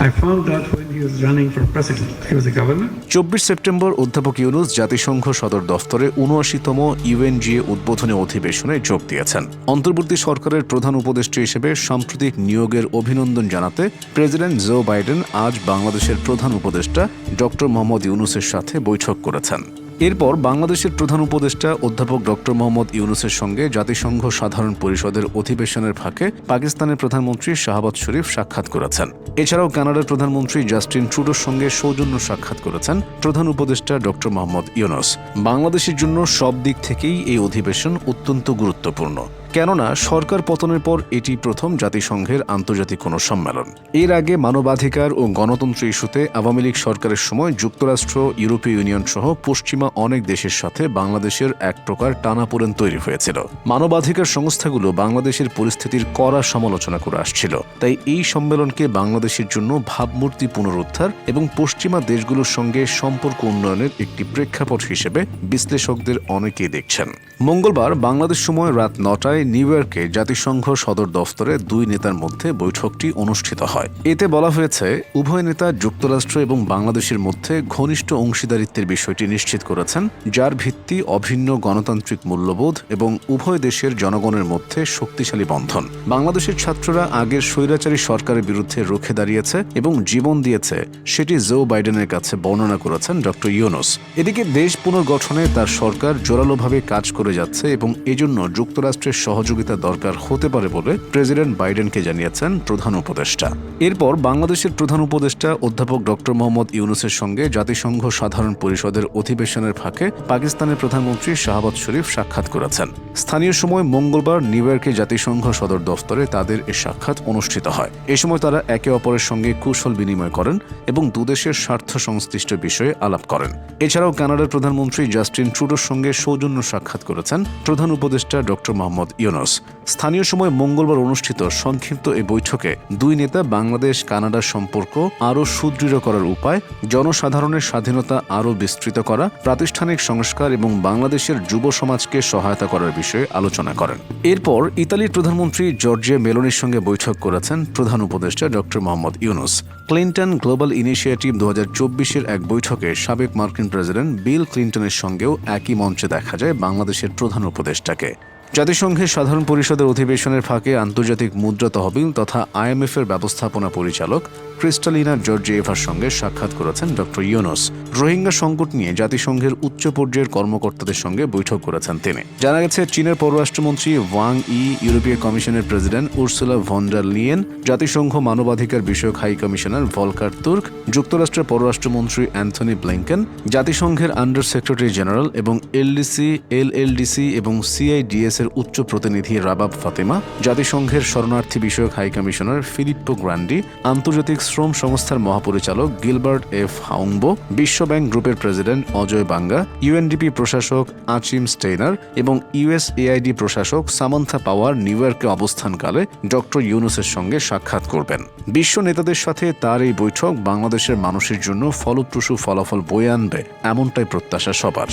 I found out when he was running for president. He was a governor. 24 September অধ্যাপক ইউনূস জাতিসংঘ সদর দফতরে ৭৯তম UNGA উদ্বোধনী অধিবেশনে যোগ দিয়েছেন। অন্তর্বর্তী সরকারের প্রধান উপদেষ্টা হিসেবে সাম্প্রতিক নিয়োগের অভিনন্দন জানাতে প্রেসিডেন্ট জো বাইডেন আজ বাংলাদেশের প্রধান উপদেষ্টা ডক্টর মোহাম্মদ ইউনূসের সাথে বৈঠক করেছেন। এরপর বাংলাদেশের প্রধান উপদেষ্টা অধ্যাপক ডক্টর মোহাম্মদ ইউনূসের সঙ্গে জাতিসংঘ সাধারণ পরিষদের অধিবেশনের ফাঁকে পাকিস্তানের প্রধানমন্ত্রী শাহবাজ শরীফ সাক্ষাৎ করেছেন। এছাড়াও কানাডার প্রধানমন্ত্রী জাস্টিন ট্রুডোর সঙ্গে সৌজন্য সাক্ষাৎ করেছেন প্রধান উপদেষ্টা ডক্টর মোহাম্মদ ইউনূস। বাংলাদেশের জন্য সব দিক থেকেই এই অধিবেশন অত্যন্ত গুরুত্বপূর্ণ, কেননা সরকার পতনের পর এটি প্রথম জাতিসংঘের আন্তর্জাতিক কোনো সম্মেলন। এর আগে মানবাধিকার ও গণতন্ত্র ইস্যুতে আওয়ামী লীগ সরকারের সময় যুক্তরাষ্ট্র, ইউরোপীয় ইউনিয়ন সহ পশ্চিমা অনেক দেশের সাথে বাংলাদেশের এক প্রকার টানাপোড়েন তৈরি হয়েছিল। মানবাধিকার সংস্থাগুলো বাংলাদেশের পরিস্থিতির কড়া সমালোচনা করে আসছিল। তাই এই সম্মেলনকে বাংলাদেশের জন্য ভাবমূর্তি পুনরুদ্ধার এবং পশ্চিমা দেশগুলোর সঙ্গে সম্পর্ক উন্নয়নের একটি প্রেক্ষাপট হিসেবে বিশ্লেষকদের অনেকেই দেখছেন। মঙ্গলবার বাংলাদেশ সময় রাত ৯টায় নিউ ইয়র্কে জাতিসংঘ সদর দফতরে দুই নেতার মধ্যে বৈঠকটি অনুষ্ঠিত হয়। এতে বলা হয়েছে, উভয় নেতা যুক্তরাষ্ট্র এবং বাংলাদেশের মধ্যে ঘনিষ্ঠ অংশীদারিত্বের বিষয়টি নিশ্চিত করেছেন, যার ভিত্তি অভিন্ন গণতান্ত্রিক মূল্যবোধ এবং উভয় দেশের জনগণের মধ্যে শক্তিশালী বন্ধন। বাংলাদেশের ছাত্ররা আগের স্বৈরাচারী সরকারের বিরুদ্ধে রুখে দাঁড়িয়েছে এবং জীবন দিয়েছে, সেটি জো বাইডেনের কাছে বর্ণনা করেছেন ডক্টর ইউনূস। এদিকে দেশ পুনর্গঠনে তার সরকার জোরালোভাবে কাজ করে যাচ্ছে এবং এজন্য যুক্তরাষ্ট্রের সহযোগিতা দরকার হতে পারে বলে প্রেসিডেন্ট বাইডেনকে জানিয়েছেন প্রধান উপদেষ্টা। এরপর বাংলাদেশের প্রধান উপদেষ্টা অধ্যাপক ডক্টর মোহাম্মদ ইউনূসের সঙ্গে জাতিসংঘ সাধারণ পরিষদের অধিবেশনের ফাঁকে পাকিস্তানের প্রধানমন্ত্রী শাহবাজ শরীফ সাক্ষাৎ করেছেন। স্থানীয় সময় মঙ্গলবার নিউ ইয়র্কে জাতিসংঘ সদর দফতরে তাদের এ সাক্ষাৎ অনুষ্ঠিত হয়। এ সময় তারা একে অপরের সঙ্গে কুশল বিনিময় করেন এবং দুদেশের স্বার্থ সংশ্লিষ্ট বিষয়ে আলাপ করেন। এছাড়াও কানাডার প্রধানমন্ত্রী জাস্টিন ট্রুডোর সঙ্গে সৌজন্য সাক্ষাৎ করেছেন প্রধান উপদেষ্টা ডক্টর মোহাম্মদ ইউনূস। স্থানীয় সময় মঙ্গলবার অনুষ্ঠিত সংক্ষিপ্ত এই বৈঠকে দুই নেতা বাংলাদেশ কানাডার সম্পর্ক আরও সুদৃঢ় করার উপায়, জনসাধারণের স্বাধীনতা আরও বিস্তৃত করা, প্রাতিষ্ঠানিক সংস্কার এবং বাংলাদেশের যুব সমাজকে সহায়তা করার বিষয়ে আলোচনা করেন। এরপর ইতালির প্রধানমন্ত্রী জর্জিয়া মেলোনির সঙ্গে বৈঠক করেছেন প্রধান উপদেষ্টা doctor Mohammad Yunus. Clinton Global Initiative ২০২৪-এর এক বৈঠকে সাবেক মার্কিন প্রেসিডেন্ট বিল ক্লিন্টনের সঙ্গেও একই মঞ্চে দেখা যায় বাংলাদেশের প্রধান উপদেষ্টাকে। জাতিসংঘের সাধারণ পরিষদের অধিবেশনের ফাঁকে আন্তর্জাতিক মুদ্রা তহবিল তথা IMF-এর ব্যবস্থাপনা পরিচালক ক্রিস্টালিনা জর্জিয়েভার সঙ্গে সাক্ষাৎ করেছেন ডক্টর ইউনূস। রোহিঙ্গা সংকট নিয়ে জাতিসংঘের উচ্চ পর্যায়ের কর্মকর্তাদের সঙ্গে বৈঠক করেছেন তিনি। জানা গেছে, চীনের পররাষ্ট্রমন্ত্রী ওয়াং ই, ইউরোপীয় কমিশনের president Ursula von der Leyen, জাতিসংঘ মানবাধিকার বিষয়ক হাই কমিশনার ভলকার তুর্ক, যুক্তরাষ্ট্রের পররাষ্ট্রমন্ত্রী অ্যান্থনি ব্লিংকেন, জাতিসংঘের আন্ডার সেক্রেটারি জেনারেল এবং LLDC এবং CIDS এর উচ্চ প্রতিনিধি রাবাব ফাতেমা, জাতিসংঘের শরণার্থী বিষয়ক হাই কমিশনার ফিলিপ্পো গ্রান্ডি, আন্তর্জাতিক শ্রম সংস্থার মহাপরিচালক গিলবার্ট এফ হাউংবো, বিশ্বব্যাংক গ্রুপের প্রেসিডেন্ট অজয় বাঙ্গা, UNDP প্রশাসক আচিম স্টেইনার এবং USAID প্রশাসক সামান্থা পাওয়ার নিউ ইয়র্কে অবস্থানকালে ডক্টর ইউনূসের সঙ্গে সাক্ষাৎ করবেন। বিশ্ব নেতাদের সাথে তার এই বৈঠক বাংলাদেশের মানুষের জন্য ফলপ্রসূ ফলাফল বয়ে আনবে, এমনটাই প্রত্যাশা সবার।